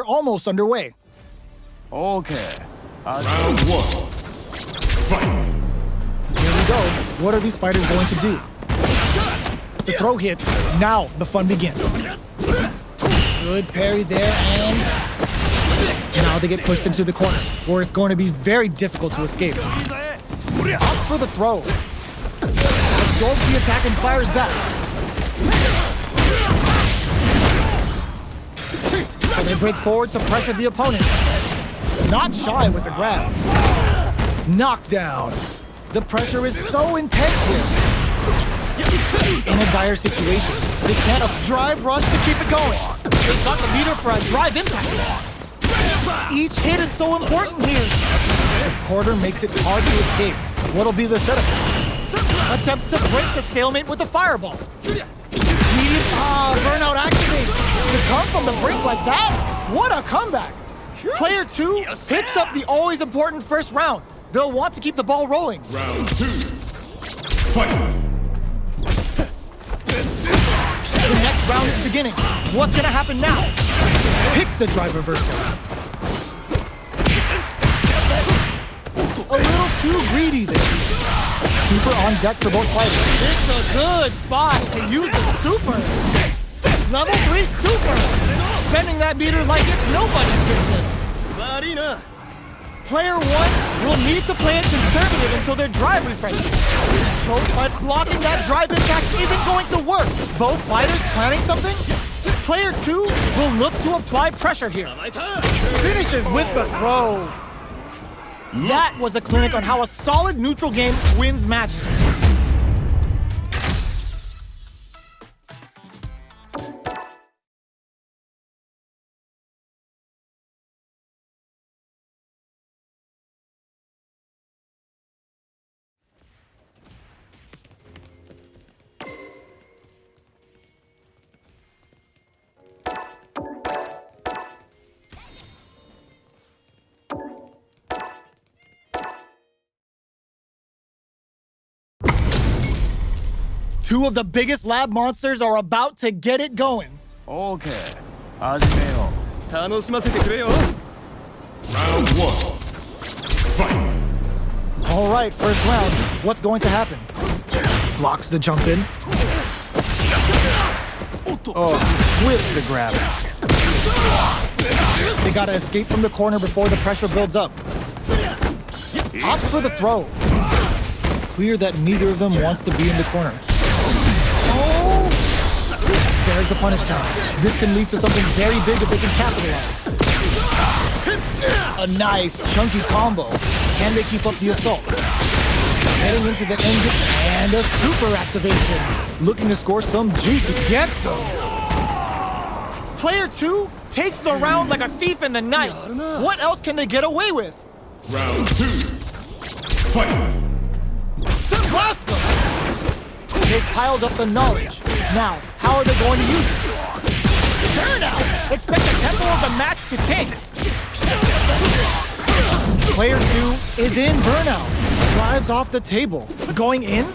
almost underway. Okay. Round one. Fight. Here we go. What are these fighters going to do? The throw hits. Now the fun begins. Good parry there, and now they get pushed into the corner, where it's going to be very difficult to escape. Opts for the throw. Absorbs the attack and fires back. So they break forward to pressure the opponent. Not shy with the grab. Knockdown. The pressure is so intense here. In a dire situation, they can't drive rush to keep it going. They got the meter for a drive impact. Each hit is so important here. The quarter makes it hard to escape. What'll be the setup? Attempts to break the stalemate with the fireball. Burnout activates. To come from the brink like that? What a comeback! Player 2 picks up the always important first round. They'll want to keep the ball rolling. Round 2. Fight. The next round is beginning. What's gonna happen now? Picks the drive reversal. A little too greedy there. Super on deck for both fighters. It's a good spot to use the super. Level 3 super. Spending that meter like it's nobody's business. Player 1 will need to play it conservative until their drive refreshes. But blocking that drive impact isn't going to work. Both fighters planning something? Player 2 will look to apply pressure here. Finishes with the throw. That was a clinic on how a solid neutral game wins matches. Two of the biggest lab monsters are about to get it going. Okay. 始めよう。楽しませてくれよ。 Round 1. Fight. All right, first round. What's going to happen? Blocks the jump in. Oh, with the grab. They gotta escape from the corner before the pressure builds up. Opts for the throw. Clear that neither of them wants to be in the corner. Oh! There's a punish count. This can lead to something very big if they can capitalize. A nice, chunky combo. Can they keep up the assault? Heading into the end, and a super activation. Looking to score some juicy get-some. Player 2 takes the round like a thief in the night. What else can they get away with? Round 2. Fight. Awesome! They've piled up the knowledge. Now, how are they going to use it? Burnout! Expect the tempo of the match to take. Player 2 is in burnout. Drives off the table. Going in?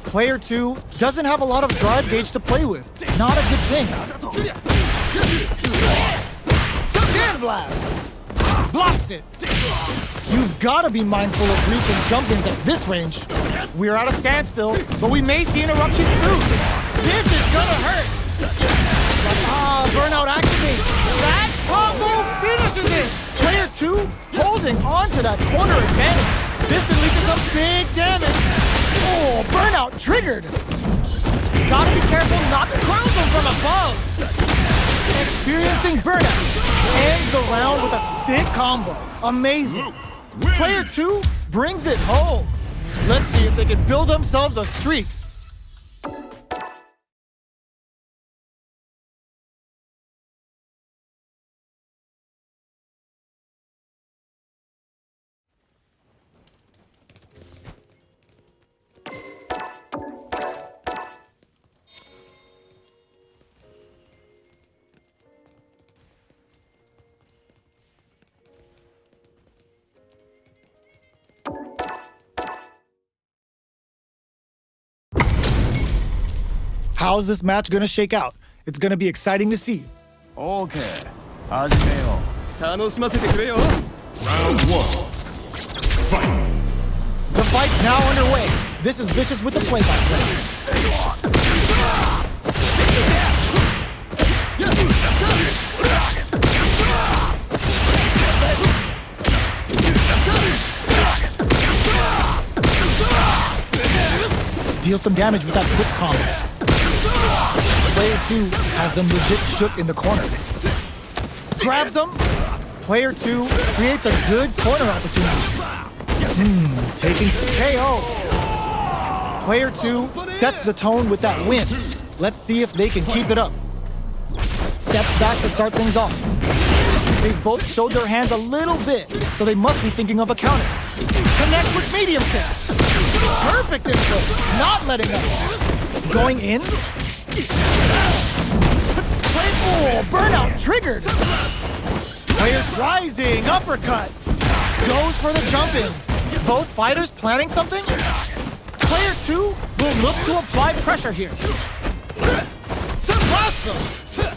Player 2 doesn't have a lot of drive gauge to play with. Not a good thing. Sand blast! Blocks it. You've got to be mindful of reach and jump-ins at this range. We're at a standstill, but we may see interruptions soon. This is gonna hurt. Burnout activates. That combo finishes it. Player 2 holding on to that corner advantage. This can lead to some big damage. Oh, burnout triggered. Gotta be careful not to crown them from above. Experiencing burnout ends the round with a sick combo. Amazing. Player 2 brings it home. Let's see if they can build themselves a streak. How's this match gonna shake out? It's gonna be exciting to see. Okay. 始めよ楽しませてくれよ Round one. Fight. The fight's now underway. This is Vicious with the play-by-play. Deal some damage with that quick combo. Player 2 has them legit shook in the corner. Grabs them. Player 2 creates a good corner opportunity. Taking some KO. Player 2 sets the tone with that win. Let's see if they can keep it up. Steps back to start things off. They've both showed their hands a little bit, so they must be thinking of a counter. Connect with medium kick. Perfect input, not letting up. Going in. Oh, burnout triggered. Players rising, uppercut. Goes for the jump in. Both fighters planning something? Player 2 will look to apply pressure here.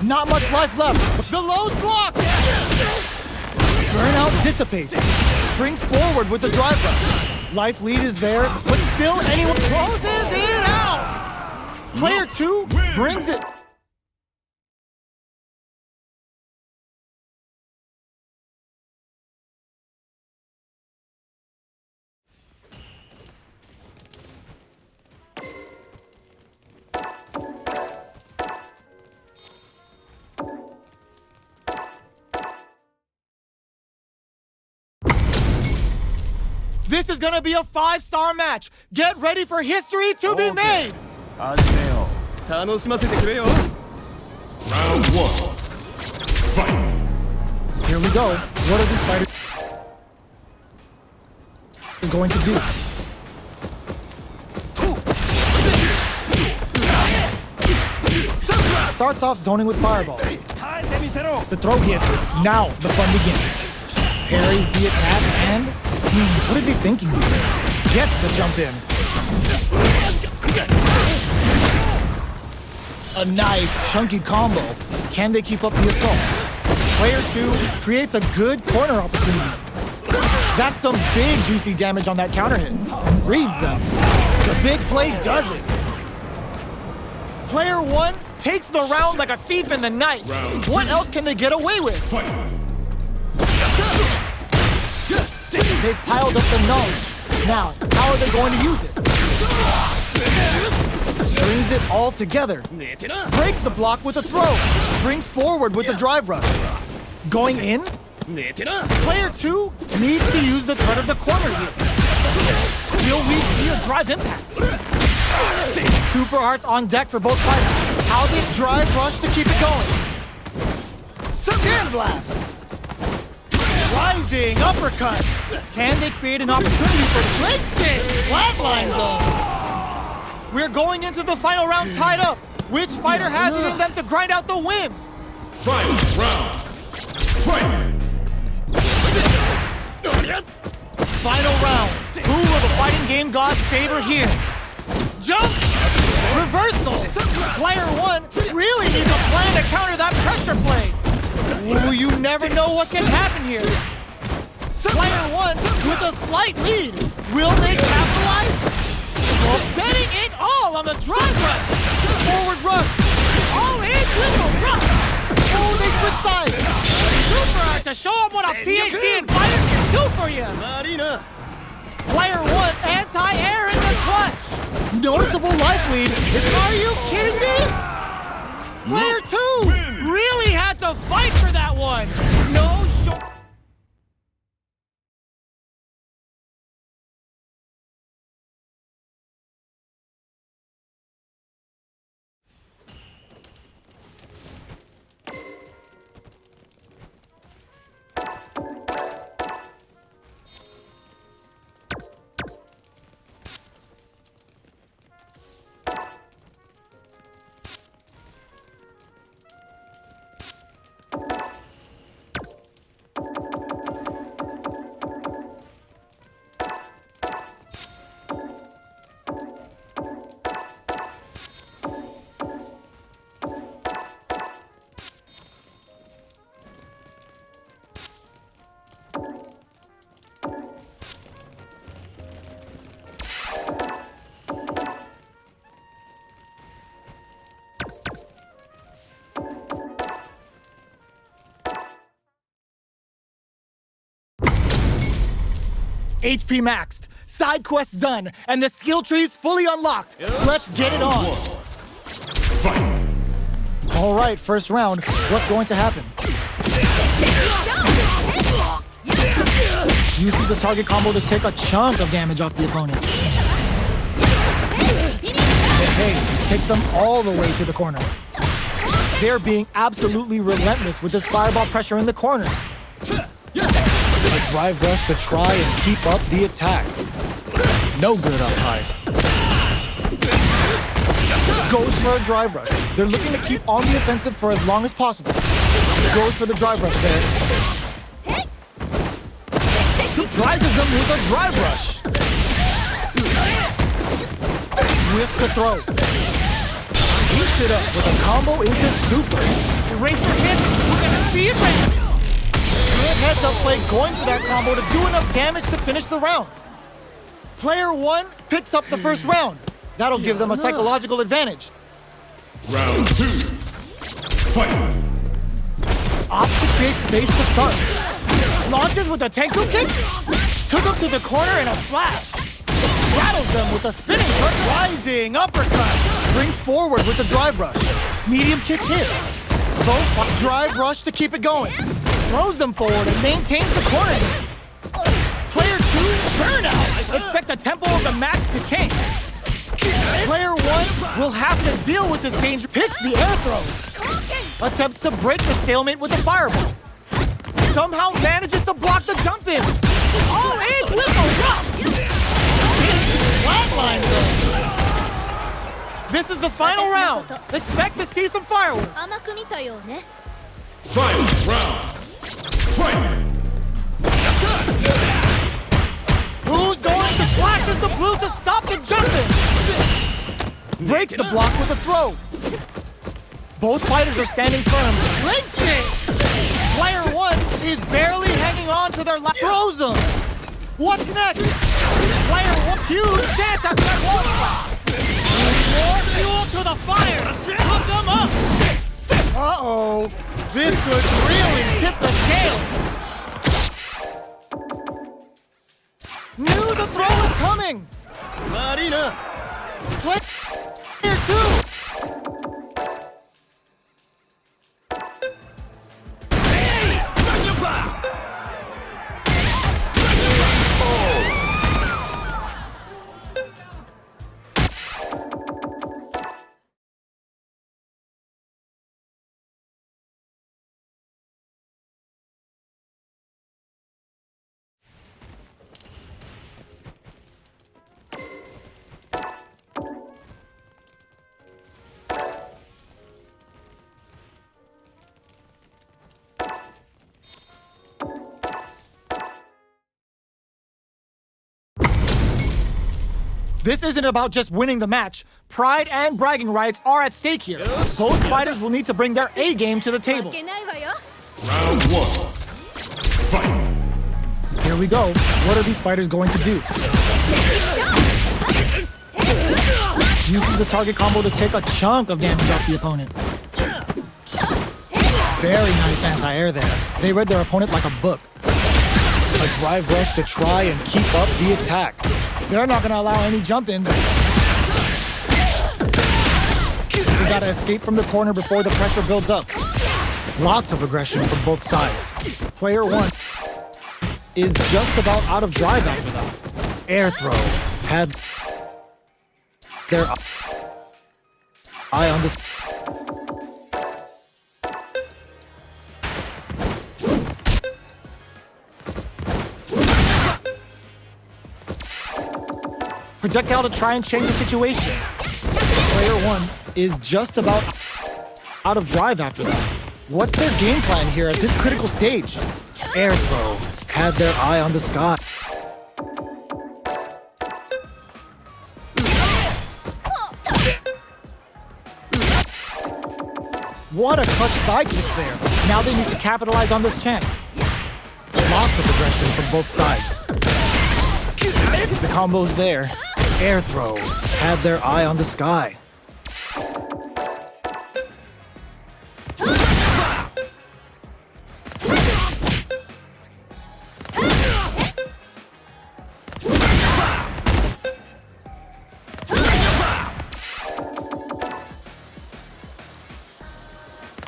Not much life left. The low's blocked. Burnout dissipates. Springs forward with the drive rush. Life lead is there, but still anyone closes it out. Player 2 brings it. This is gonna be a 5-star match. Get ready for history to be made. 始めよ楽しませてくれよ Round one. Fight. Here we go. What are these fighters going to do? Starts off zoning with fireballs. 耐えてみせろ The throw hits. Now the fun begins. Parries the attack and... what is he thinking here? Gets the jump in. A nice, chunky combo. Can they keep up the assault? Player 2 creates a good corner opportunity. That's some big, juicy damage on that counter hit. Reads them. The big play does it. Player 1 takes the round like a thief in the night. What else can they get away with? Fight. They've piled up the knowledge. Now, how are they going to use it? Strings it all together. Breaks the block with a throw. Springs forward with the drive rush. Going in? Player 2 needs to use the threat of the corner here. Will we see a drive impact? Super hearts on deck for both fighters. How they drive rush to keep it going. Sandblast. Rising uppercut. Can they create an opportunity for breaks it? Flatline zone. We're going into the final round tied up. Which fighter has it in them to grind out the win? Final round. Fight. Final round. Who will the fighting game gods favor here? Jump! Reversal! Player 1 really needs a plan to counter that pressure play. Ooh, you never know what can happen here. Player 1 with a slight lead. Will they capitalize? Well, betting it all on the drive rush. Forward rush. All in with the rush. Oh, they switch sides. Super hard to show them what a PhD in fighter can do for you. Marina Player 1 anti-air in the clutch. Noticeable life lead. Are you kidding me? Player 2 really had to fight for that one. No short. HP maxed, side quests done, and the skill tree's fully unlocked. Let's get it on. Fight. All right, first round. What's going to happen? Uses the target combo to take a chunk of damage off the opponent. Hey, takes them all the way to the corner. They're being absolutely relentless with this fireball pressure in the corner. A drive rush to try and keep up the attack. No good up high. Goes for a drive rush. They're looking to keep on the offensive for as long as possible. Goes for the drive rush there. Surprises them with a drive rush. With the throw. Heats it up with a combo into super. Eraser hit. We're gonna see it land. Good heads up play going for that combo to do enough damage to finish the round. Player 1 picks up the first round. That'll give them a psychological advantage. Round 2. Fight. Ops to create space to start. Launches with a Tenku kick. Took him to the corner in a flash. Rattles them with a spinning hook. Rising uppercut. Springs forward with a drive rush. Medium kick hit. Both drive rush to keep it going. Throws them forward and maintains the corner. Player 2, burnout. Expect the tempo of the match to change. Player 1 will have to deal with this danger. Picks the air throw. Attempts to break the stalemate with a fireball. Somehow manages to block the jump in. All in with a rush. Flatline though. This is the final round. Expect to see some fireworks. 甘く見たよね。 Final round. Fight. Who's going to flashes the blue to stop the jumping? Breaks the block with a throw. Both fighters are standing firm. Links it! Player 1 is barely hanging on to their last. Throws them. What's next? Player 1, huge chance at that wall spot. More fuel to the fire. Hook them up. Uh-oh. This could really tip the scales. Knew the throw was coming. Marina. Player 2. This isn't about just winning the match. Pride and bragging rights are at stake here. Both fighters will need to bring their A game to the 負 table. けないわよ。 Round 1. Fight. Here we go. What are these fighters going to do? Uses the target combo to take a chunk of damage off the opponent. Very nice anti-air there. They read their opponent like a book. A drive rush to try and keep up the attack. They're not gonna allow any jump-ins. They gotta escape from the corner before the pressure builds up. Lots of aggression from both sides. Player 1 is just about out of drive after that. Air throw had their eye on this. Projectile to try and change the situation. Player 1 is just about out of drive after that. What's their game plan here at this critical stage? Air throw had their eye on the sky. What a clutch side kicks there. Now they need to capitalize on this chance. Lots of aggression from both sides. The combo's there. Air throw had their eye on the sky.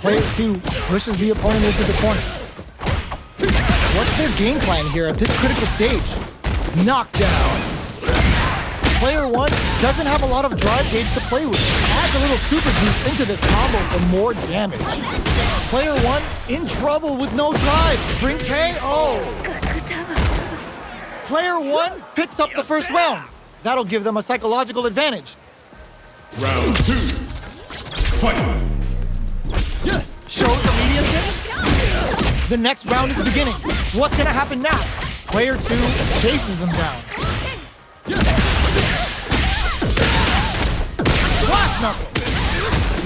Player 2 pushes the opponent into the corner. What's their game plan here at this critical stage? Knockdown. Player 1 doesn't have a lot of drive gauge to play with. Adds a little super juice into this combo for more damage. Player 1 in trouble with no drive. Spring KO. Player 1 picks up the first round. That'll give them a psychological advantage. Round 2. Fight. Shows the medium kick. The next round is beginning. What's gonna happen now? Player 2 chases them down. Flash knuckle.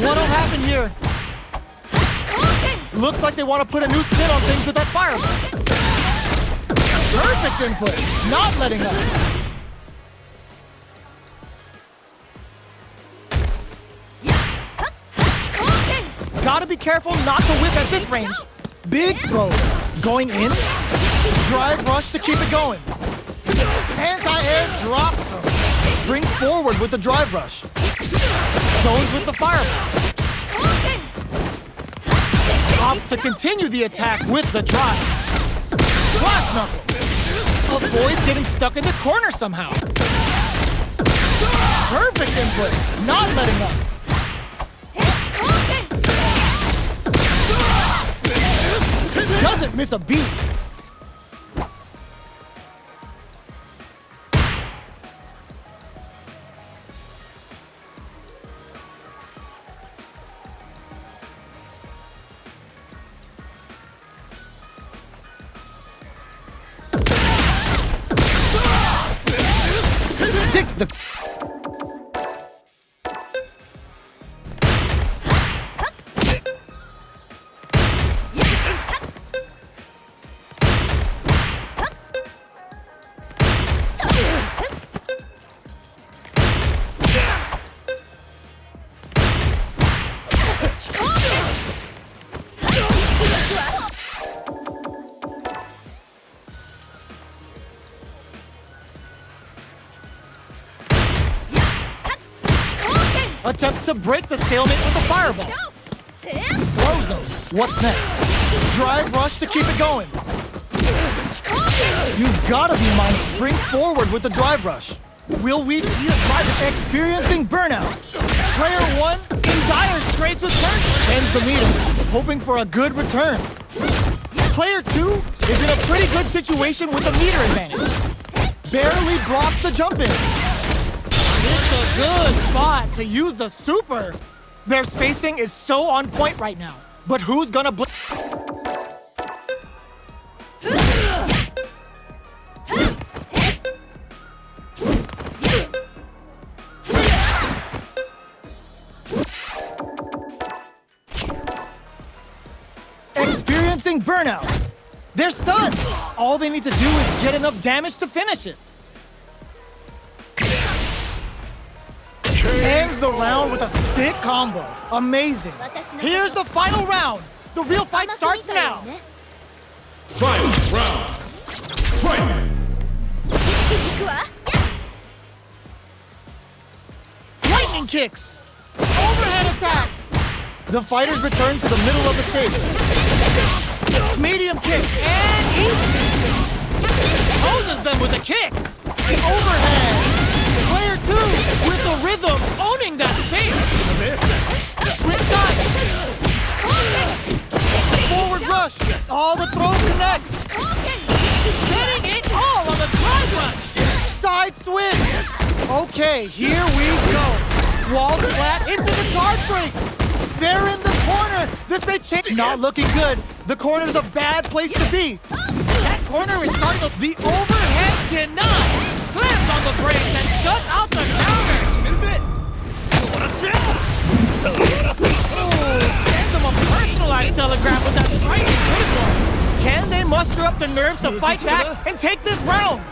What'll happen here? Looks like they want to put a new spin on things with that fireball. Perfect input. Not letting up. Gotta be careful not to whip at this range. Big throw. Going in. Drive rush to keep it going. Anti-air drops him. Springs forward with the drive rush. Zones with the fireball. Opts to continue the attack with the drive. Flash knuckle. Avoids getting stuck in the corner somehow. Perfect input. Not letting up. Doesn't miss a beat. Sticks the... Attempts to break the stalemate with the fireball. Throws him. What's next? Drive rush to keep it going. You've gotta be mindful. Springs forward with the drive rush. Will we see a drive experiencing burnout? Player 1 in dire straits with turn. Ends the meter, hoping for a good return. Player 2 is in a pretty good situation with the meter advantage. Barely blocks the jump in. It's a good spot to use the super. Their spacing is so on point right now. But who's gonna Experiencing burnout. They're stunned. All they need to do is get enough damage to finish it. Ends the round with a sick combo. Amazing. Here's the final round. The real fight starts now. Final round. Fight. Lightning kicks. Overhead attack. The fighters return to the middle of the stage. Medium kick and eats. Poses them with the kicks. Overhead. Player 2 with the rhythm, owning that space. Switch sides. Forward rush. All the throw connects. Getting it all on the drive rush. Side switch. Okay, here we go. Walls flat into the card trick. They're in the corner. This may change. Not looking good. The corner's a bad place to be. That corner is starting to... The overhead denied. Slams on the brakes and shuts out the counter. Sends them a personalized telegraph with that striking critical. Can they muster up the nerves to fight back and take this round?